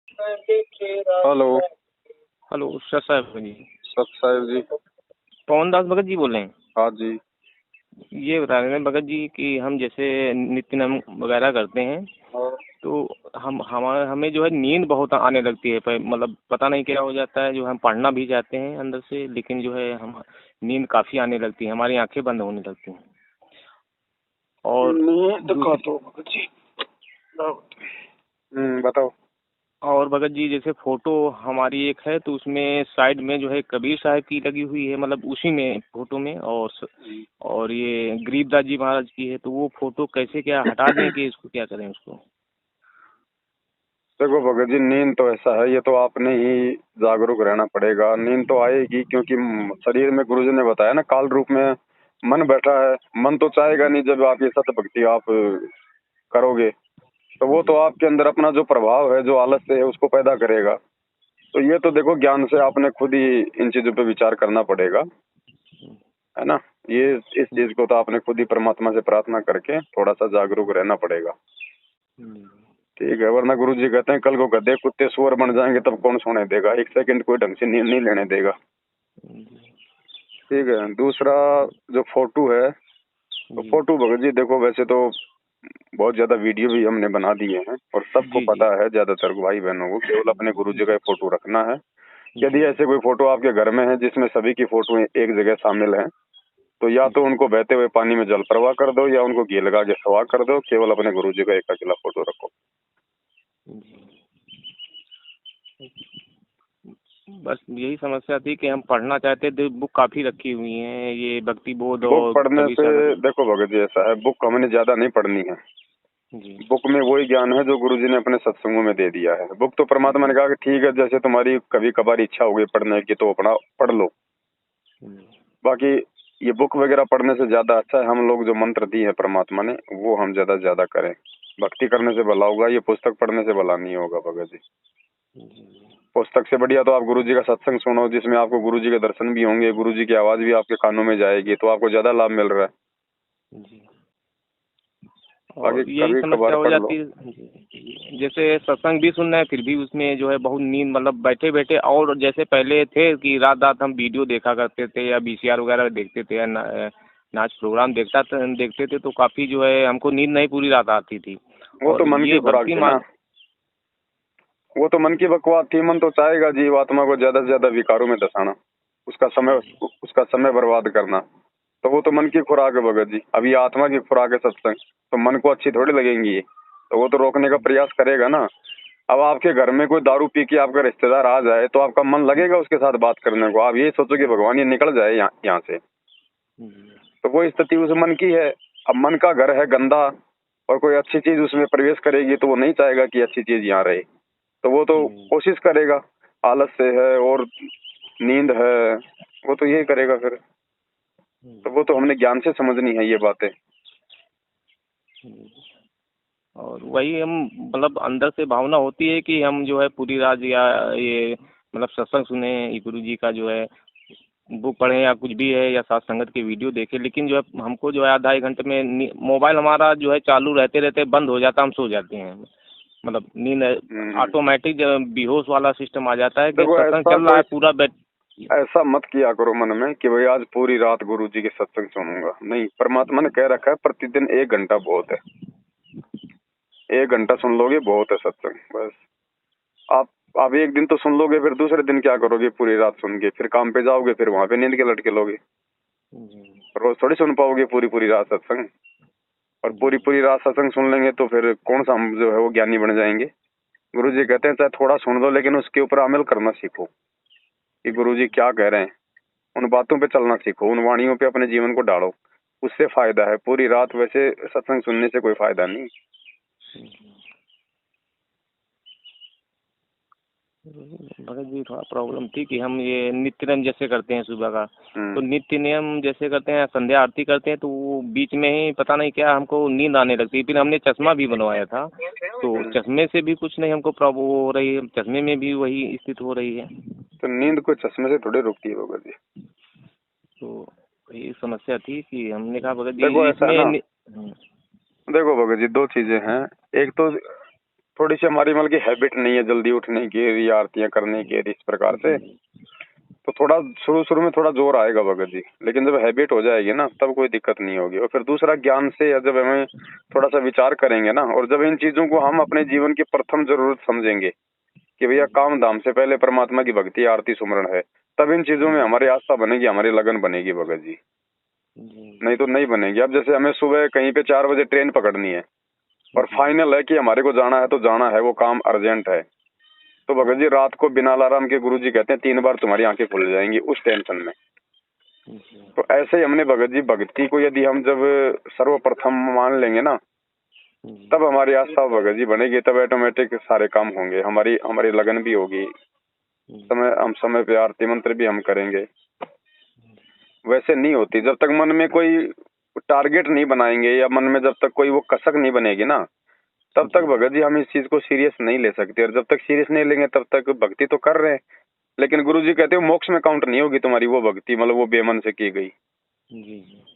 Hello. Hello sir साहब जी। सत साहिब जी। पवन दास भगत जी बोल रहे हैं। हाँ जी। ये बता रहे हैं भगत जी कि हम जैसे नित्य नम वगैरह करते हैं हाँ। तो हमें जो है नींद बहुत आने लगती है, मतलब पता नहीं क्या हो जाता है, जो हम पढ़ना भी चाहते हैं अंदर से, लेकिन जो है हम नींद काफ़ी आने लगती है, हमारी आंखें बंद होने लगती हैं। और नींद का दूसरी तो भगत जी बताओ। और भगत जी जैसे फोटो हमारी एक है तो उसमें साइड में जो है कबीर साहब की लगी हुई है, मतलब उसी में फोटो में, और ये गरीबदास जी महाराज की है, तो वो फोटो कैसे क्या हटा दें कि इसको क्या करें उसको। देखो भगत जी, नींद तो ऐसा है, ये तो आपने ही जागरूक रहना पड़ेगा। नींद तो आएगी क्योंकि शरीर में गुरुजी ने बताया ना, काल रूप में मन बैठा है। मन तो चाहेगा जी नहीं जब आप ये सत भक्ति आप करोगे, तो वो तो जी आपके अंदर अपना जो प्रभाव है, जो आलस्य है, उसको पैदा करेगा। तो ये तो देखो, ज्ञान से आपने खुद ही इन चीजों पे विचार करना पड़ेगा, है ना। ये इस चीज को तो आपने खुद ही परमात्मा से प्रार्थना करके थोड़ा सा जागरूक रहना पड़ेगा। ठीक है, वरना गुरु जी कहते हैं कल को गधे कुत्ते सुअर बन जाएंगे तब कौन सोने देगा, एक सेकंड कोई ढंग से नींद नहीं लेने देगा। ठीक है। दूसरा, जो फोटो है, तो जी फोटो भगत जी देखो, वैसे तो बहुत ज्यादा वीडियो भी हमने बना दिए हैं और सबको जी जी पता है, ज्यादातर भाई बहनों को केवल अपने गुरु जी का ही फोटो रखना है। जी यदि ऐसे कोई फोटो आपके घर में है जिसमें सभी की फोटो एक जगह शामिल है, तो या तो जी उनको बहते हुए पानी में जल प्रवाह कर दो या उनको घी लगा के सवा कर दो। केवल अपने गुरु जी का एक अकेला फोटो रखो। जी। बस यही समस्या थी कि हम पढ़ना चाहते थे, बुक काफ़ी रखी हुई हैं, ये भक्ति बोध बुक और पढ़ने कबीर से, साहब। देखो भगत जी ऐसा है, बुक हमने ज्यादा नहीं पढ़नी है। जी बुक में वही ज्ञान है जो गुरु जी ने अपने सत्संगों में दे दिया है। बुक तो परमात्मा ने जी कहा कि ठीक है, जैसे तुम्हारी कभी कभार इच्छा हो गई पढ़ने की तो अपना पढ़ लो। जी बाकी ये बुक वगैरह पढ़ने से ज्यादा अच्छा है हम लोग जो मंत्र दिए हैं परमात्मा ने, वो हम ज्यादा से ज्यादा करें। भक्ति करने से भला होगा, ये पुस्तक पढ़ने से भला नहीं होगा भगत जी। जी पुस्तक से बढ़िया तो आप गुरु जी का सत्संग सुनो, जिसमें आपको गुरु जी के दर्शन भी होंगे, गुरु जी की आवाज भी आपके कानों में जाएगी, तो आपको ज्यादा लाभ मिल रहा है। जी। बाकी और यही कभी कभार समस्या हो पढ़ लो। जाती है जैसे सत्संग भी सुनना है फिर भी उसमें जो है बहुत नींद, मतलब बैठे बैठे, और जैसे पहले थे कि रात रात हम वीडियो देखा करते थे या वीसीआर वगैरह देखते थे या नाच प्रोग्राम देखते थे, तो काफ़ी जो है हमको नींद नहीं पूरी रात आती थी। वो तो और मन की ये खुराक भक्ति थी ना। मार्ग। वो तो मन की बकवास थी। मन तो चाहेगा जीवात्मा को ज्यादा से ज्यादा विकारों में धसाना, उसका समय बर्बाद करना। तो वो तो मन की खुराक है भगत जी। अभी आत्मा की खुराक है सत्संग, तो मन को अच्छी थोड़ी लगेंगी ये, तो वो तो रोकने का प्रयास करेगा ना। अब आपके घर में कोई दारू पी के आपका रिश्तेदार आ जाए तो आपका मन लगेगा उसके साथ बात करने को। आप ये सोचो कि भगवान ये निकल जाए यहाँ से, तो वो स्थिति उस मन की है। अब मन का घर है गंदा, और कोई अच्छी चीज उसमें प्रवेश करेगी तो वो नहीं चाहेगा कि अच्छी चीज यहाँ रहे, तो वो तो कोशिश करेगा। आलस से है और नींद है, वो तो यही करेगा फिर। तो वो तो हमने ज्ञान से समझनी है ये बातें। और वही हम, मतलब अंदर से भावना होती है कि हम जो है पूरी रात या ये मतलब सत्संग सुने, ये गुरु जी का जो है बुक पढ़ें या कुछ भी है या साथ संगत की वीडियो देखें, लेकिन जो है हमको जो है आधा एक घंटे में मोबाइल हमारा जो है चालू रहते रहते बंद हो जाता, हम सो जाते हैं, मतलब नींद हम्म। ऑटोमेटिक बेहोश वाला सिस्टम आ जाता है कि देखो सत्संग ऐसा चल रहा कोई, है पूरा बैठ। ऐसा मत किया करो मन में कि भाई आज पूरी रात गुरु जी के सत्संग सुनूंगा। नहीं, परमात्मा ने कह रखा है प्रतिदिन 1 घंटा बहुत है। 1 घंटा सुन लोगे बहुत है सत्संग, बस। आप एक दिन तो सुन लोगे, फिर दूसरे दिन क्या करोगे? पूरी रात सुन के फिर काम पे जाओगे, फिर वहां पे नींद के लटके लोगे। जी रोज थोड़ी सुन पाओगे पूरी पूरी रात सत्संग। और पूरी जी पूरी रात सत्संग सुन लेंगे तो फिर कौन सा हम जो है वो ज्ञानी बन जाएंगे? गुरु जी कहते हैं चाहे थोड़ा सुन लो लेकिन उसके ऊपर अमल करना सीखो कि गुरु जी क्या कह रहे हैं। उन बातों पे चलना सीखो, उन वाणियों पे अपने जीवन को डालो, उससे फायदा है। पूरी रात वैसे सत्संग सुनने से कोई फायदा नहीं। भगत जी थोड़ा प्रॉब्लम थी कि हम ये नित्य नियम जैसे करते हैं सुबह का, तो हम्म। नित्य नियम जैसे करते हैं, संध्या आरती करते हैं, तो वो बीच में ही पता नहीं क्या हमको नींद आने लगती है। फिर हमने चश्मा भी बनवाया था, तो हम्म। चश्मे से भी कुछ नहीं हमको प्रॉब्लम हो रही है, चश्मे में भी वही स्थिति हो रही है। तो नींद कोई चश्मे से थोड़ी रुकती है भगत जी। तो ये समस्या थी कि हमने कहा भगत जी देखो ऐसा है इसमें ना, देखो भगत जी, दो चीजें हैं। एक तो थोड़ी सी हमारी मतलब की हैबिट नहीं है जल्दी उठने की या आरतियां करने की, इस प्रकार से। तो थोड़ा शुरू शुरू में थोड़ा जोर आएगा भगत जी, लेकिन जब हैबिट हो जाएगी ना तब कोई दिक्कत नहीं होगी। और फिर दूसरा, ज्ञान से जब हमें थोड़ा सा विचार करेंगे ना, और जब इन चीजों को हम अपने जीवन की प्रथम जरूरत समझेंगे कि भैया काम धाम से पहले परमात्मा की भक्ति आरती सुमरण है, तब इन चीजों में हमारी आस्था बनेगी, हमारी लगन बनेगी भगत जी। नहीं तो नहीं बनेगी। अब जैसे हमें सुबह कहीं पे 4 बजे ट्रेन पकड़नी है और फाइनल है कि हमारे को जाना है तो जाना है, वो काम अर्जेंट है, तो भगत जी रात को बिना अलार्म के गुरु जी कहते हैं 3 बार तुम्हारी आंखें खुल जाएंगी उस टेंशन में। तो ऐसे ही हमने भगत जी भक्ति को यदि हम जब सर्वप्रथम मान लेंगे ना, तब हमारी आस्था भगत जी बनेगी, तब ऑटोमेटिक सारे काम होंगे, हमारी हमारी लगन भी होगी, हम समय पे आरती मंत्र भी हम करेंगे। वैसे नहीं होती जब तक मन में कोई टारगेट नहीं बनाएंगे, या मन में जब तक कोई वो कसक नहीं बनेगी ना, तब तक भगत जी हम इस चीज को सीरियस नहीं ले सकते। और जब तक सीरियस नहीं लेंगे तब तक भक्ति तो कर रहे हैं, लेकिन गुरु जी कहते हो मोक्ष में काउंट नहीं होगी तुम्हारी वो भक्ति, मतलब वो बेमन से की गई।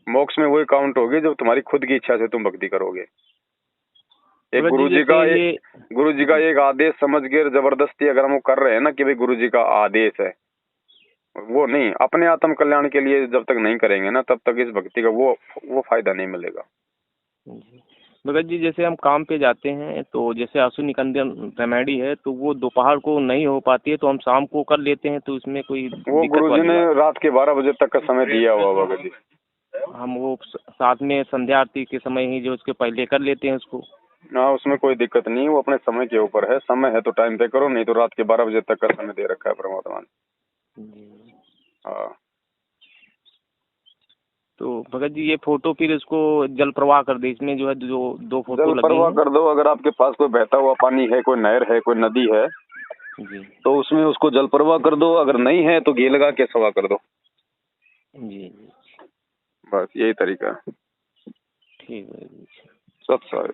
मोक्ष में वही काउंट होगी जब तुम्हारी खुद की इच्छा से तुम भक्ति करोगे। एक गुरु जी का एक आदेश समझ के जबरदस्ती अगर हम वो कर रहे हैं ना कि भाई गुरु जी का आदेश है, वो नहीं, अपने आत्म कल्याण के लिए जब तक नहीं करेंगे ना, तब तक इस भक्ति का वो फायदा नहीं मिलेगा। भगत जी जैसे हम काम पे जाते हैं तो जैसे आंसू निकंदन रेमेडी है तो वो दोपहर को नहीं हो पाती है, तो हम शाम को कर लेते हैं, तो इसमें कोई वो गुरुजी ने रात के 12 बजे तक का समय दिया हुआ भगत जी। हम वो साथ में संध्या आरती के समय ही जो उसके पहले कर लेते हैं उसको। हाँ, उसमें कोई दिक्कत नहीं, वो अपने समय के ऊपर है, समय है तो टाइम पे करो, नहीं तो रात के 12 बजे तक का समय दे रखा है परमात्मा ने। हाँ। तो भगत जी ये फोटो फिर इसको जल प्रवाह कर दे, इसमें जो है जो 2 फोटो जल प्रवाह कर दो। अगर आपके पास कोई बहता हुआ पानी है, कोई नहर है, कोई नदी है जी, तो उसमें उसको जल प्रवाह कर दो। अगर नहीं है तो घी लगा के सवा कर दो जी। बस यही तरीका है। ठीक है। सत सारे।